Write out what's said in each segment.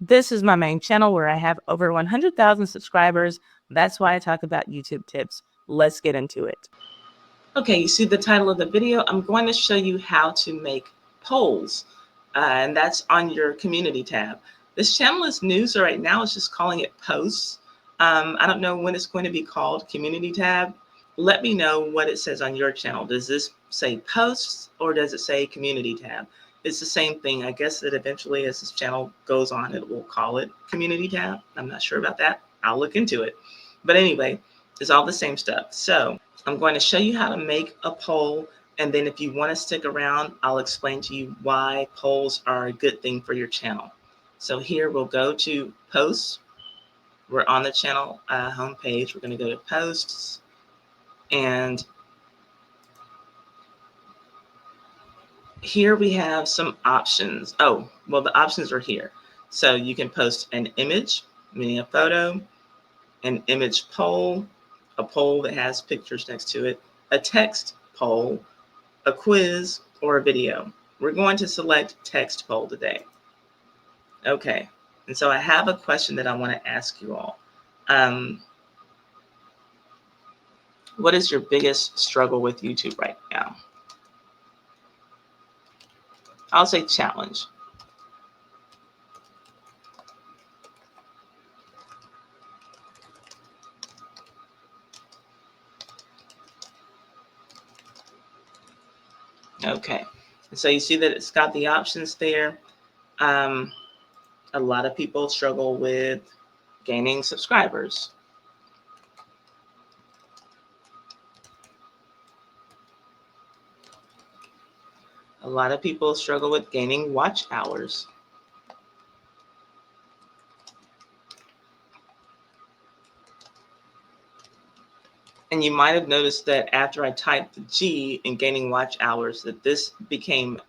This is my main channel where I have over 100,000 subscribers. That's why I talk about YouTube tips. Let's get into it. Okay, you see the title of the video? I'm going to show you how to make polls, and that's on your community tab. This channel is new, so right now it's just calling it posts. I don't know when it's going to be called community tab. Let me know what it says on your channel. Does this say posts or does it say community tab? It's the same thing. I guess that eventually as this channel goes on, it will call it community tab. I'm not sure about that. I'll look into it. But anyway, it's all the same stuff. So I'm going to show you how to make a poll. And then if you want to stick around, I'll explain to you why polls are a good thing for your channel. So here we'll go to posts. We're on the channel homepage. We're going to go to posts. And here we have some options. Oh, well, the options are here. So you can post an image, meaning a photo, an image poll, a poll that has pictures next to it, a text poll, a quiz, or a video. We're going to select text poll today. Okay, and so I have a question that I want to ask you all. What is your biggest struggle with YouTube right now? I'll say challenge. Okay, and so you see that it's got the options there. A lot of people struggle with gaining subscribers. A lot of people struggle with gaining watch hours. And you might have noticed that after I typed the G in gaining watch hours, that this became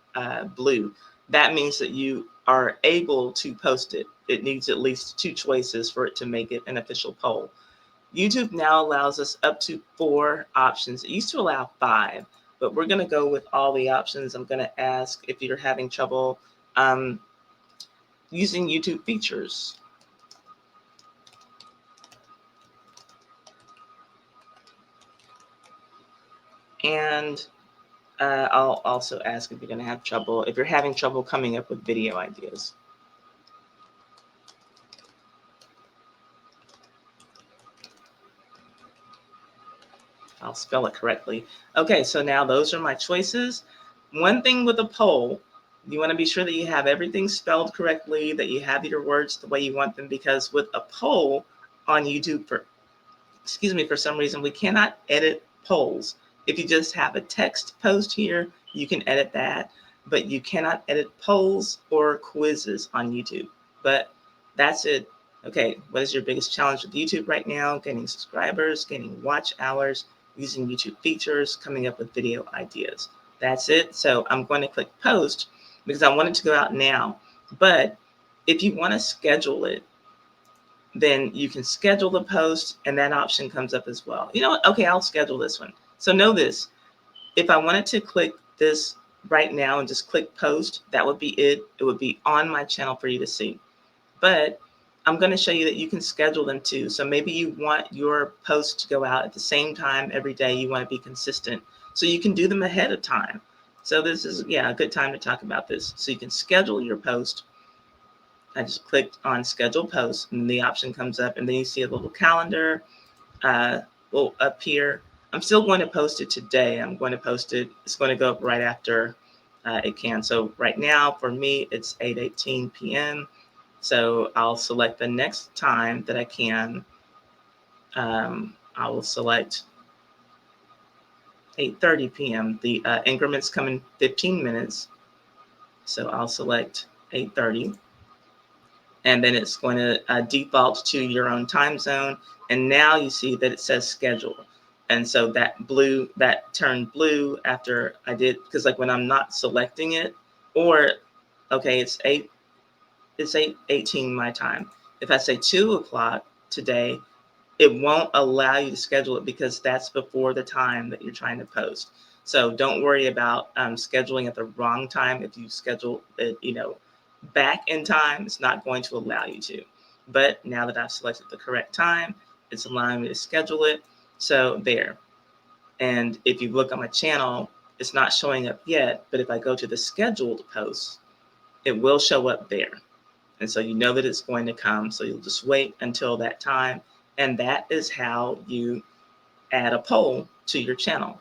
blue. That means that you are able to post it. It needs at least 2 choices for it to make it an official poll. YouTube now allows us up to 4 options. It used to allow 5, but we're going to go with all the options. I'm going to ask if you're having trouble using YouTube features. And I'll also ask if you're going to have trouble, if you're having trouble coming up with video ideas. I'll spell it correctly. Okay, so now those are my choices. One thing with a poll, you want to be sure that you have everything spelled correctly, that you have your words the way you want them, because with a poll on YouTube, for some reason, we cannot edit polls. If you just have a text post here, you can edit that, but you cannot edit polls or quizzes on YouTube. But that's it. Okay, what is your biggest challenge with YouTube right now? Gaining subscribers, gaining watch hours, using YouTube features, coming up with video ideas. That's it. So I'm going to click post because I want it to go out now. But if you want to schedule it, then you can schedule the post and that option comes up as well. You know what? Okay, I'll schedule this one. So know this, if I wanted to click this right now and just click post, that would be it. It would be on my channel for you to see. But I'm going to show you that you can schedule them too. So maybe you want your posts to go out at the same time every day. You want to be consistent. So you can do them ahead of time. So this is, a good time to talk about this. So you can schedule your post. I just clicked on schedule post and the option comes up and then you see a little calendar will appear. I'm still going to post it today. I'm going to post it. It's going to go up right after it can. So right now for me, it's 8:18 p.m. So I'll select the next time that I can. I will select 8:30 p.m. The increments come in 15 minutes. So I'll select 8:30. And then it's going to default to your own time zone. And now you see that it says schedule. And so that turned blue after I did, because like when I'm not selecting it, or, okay, it's 8:18 my time. If I say 2 o'clock today, it won't allow you to schedule it because that's before the time that you're trying to post. So don't worry about scheduling at the wrong time if you schedule it, back in time, it's not going to allow you to. But now that I've selected the correct time, it's allowing me to schedule it. So there. And if you look on my channel, it's not showing up yet, but if I go to the scheduled posts, it will show up there. And so you know that it's going to come. So you'll just wait until that time. And that is how you add a poll to your channel.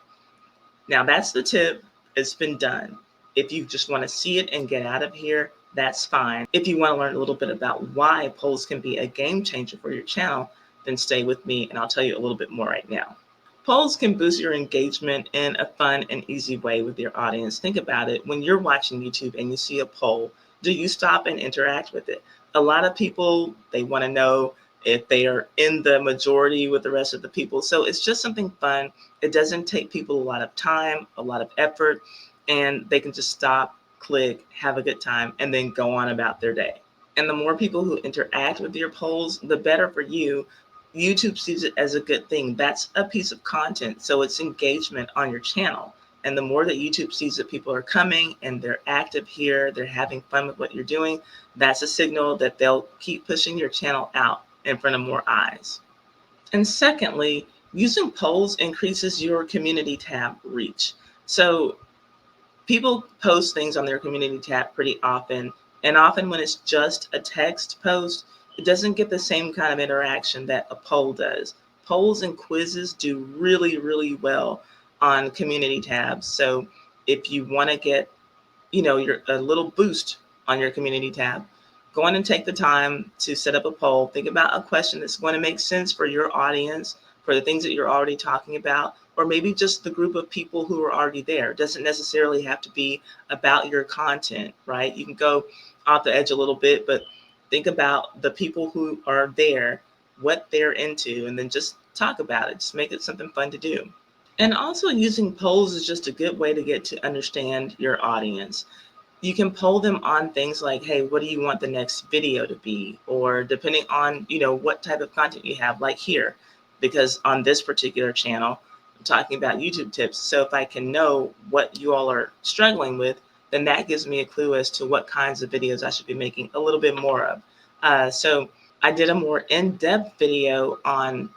Now that's the tip. It's been done. If you just want to see it and get out of here, that's fine. If you want to learn a little bit about why polls can be a game changer for your channel, then stay with me and I'll tell you a little bit more right now. Polls can boost your engagement in a fun and easy way with your audience. Think about it. When you're watching YouTube and you see a poll, do you stop and interact with it? A lot of people, they want to know if they are in the majority with the rest of the people. So it's just something fun. It doesn't take people a lot of time, a lot of effort, and they can just stop, click, have a good time, and then go on about their day. And the more people who interact with your polls, the better for you. YouTube sees it as a good thing. That's a piece of content. So it's engagement on your channel. And the more that YouTube sees that people are coming and they're active here, they're having fun with what you're doing, that's a signal that they'll keep pushing your channel out in front of more eyes. And secondly, using polls increases your community tab reach. So people post things on their community tab pretty often, and often when it's just a text post, it doesn't get the same kind of interaction that a poll does. Polls and quizzes do really, really well on community tabs. So if you want to get, a little boost on your community tab, go on and take the time to set up a poll. Think about a question that's going to make sense for your audience, for the things that you're already talking about, or maybe just the group of people who are already there. It doesn't necessarily have to be about your content, right? You can go off the edge a little bit, but think about the people who are there, what they're into, and then just talk about it. Just make it something fun to do. And also using polls is just a good way to get to understand your audience. You can poll them on things like, hey, what do you want the next video to be? Or depending on, what type of content you have, like here, because on this particular channel, I'm talking about YouTube tips. So if I can know what you all are struggling with, then that gives me a clue as to what kinds of videos I should be making a little bit more of. So I did a more in-depth video on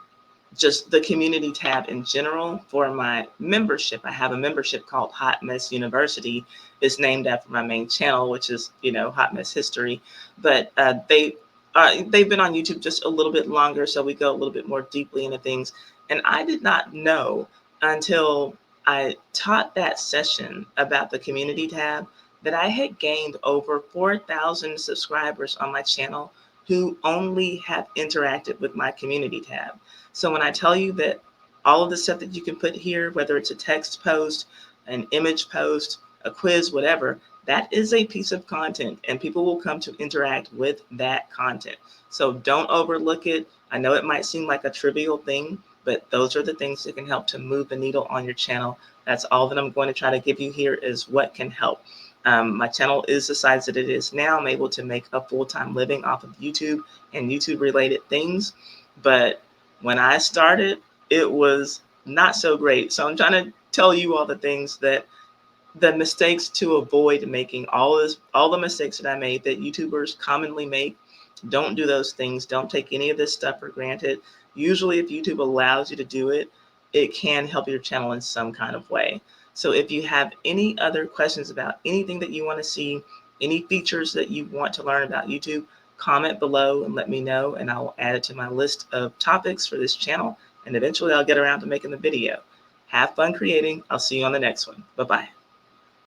just the community tab in general for my membership. I have a membership called Hot Mess University. It's named after my main channel, which is, Hot Mess History. But they've been on YouTube just a little bit longer, so we go a little bit more deeply into things. And I did not know until I taught that session about the community tab that I had gained over 4,000 subscribers on my channel who only have interacted with my community tab. So when I tell you that all of the stuff that you can put here, whether it's a text post, an image post, a quiz, whatever, that is a piece of content and people will come to interact with that content. So don't overlook it. I know it might seem like a trivial thing, but those are the things that can help to move the needle on your channel. That's all that I'm going to try to give you here is what can help. My channel is the size that it is now. I'm able to make a full-time living off of YouTube and YouTube related things. But when I started, it was not so great. So I'm trying to tell you all the things that the mistakes to avoid making, all the mistakes that I made that YouTubers commonly make. Don't do those things. Don't take any of this stuff for granted. Usually if YouTube allows you to do it, it can help your channel in some kind of way. So if you have any other questions about anything that you want to see, any features that you want to learn about YouTube, comment below and let me know, and I will add it to my list of topics for this channel, and eventually I'll get around to making the video. Have fun creating. I'll see you on the next one. Bye-bye.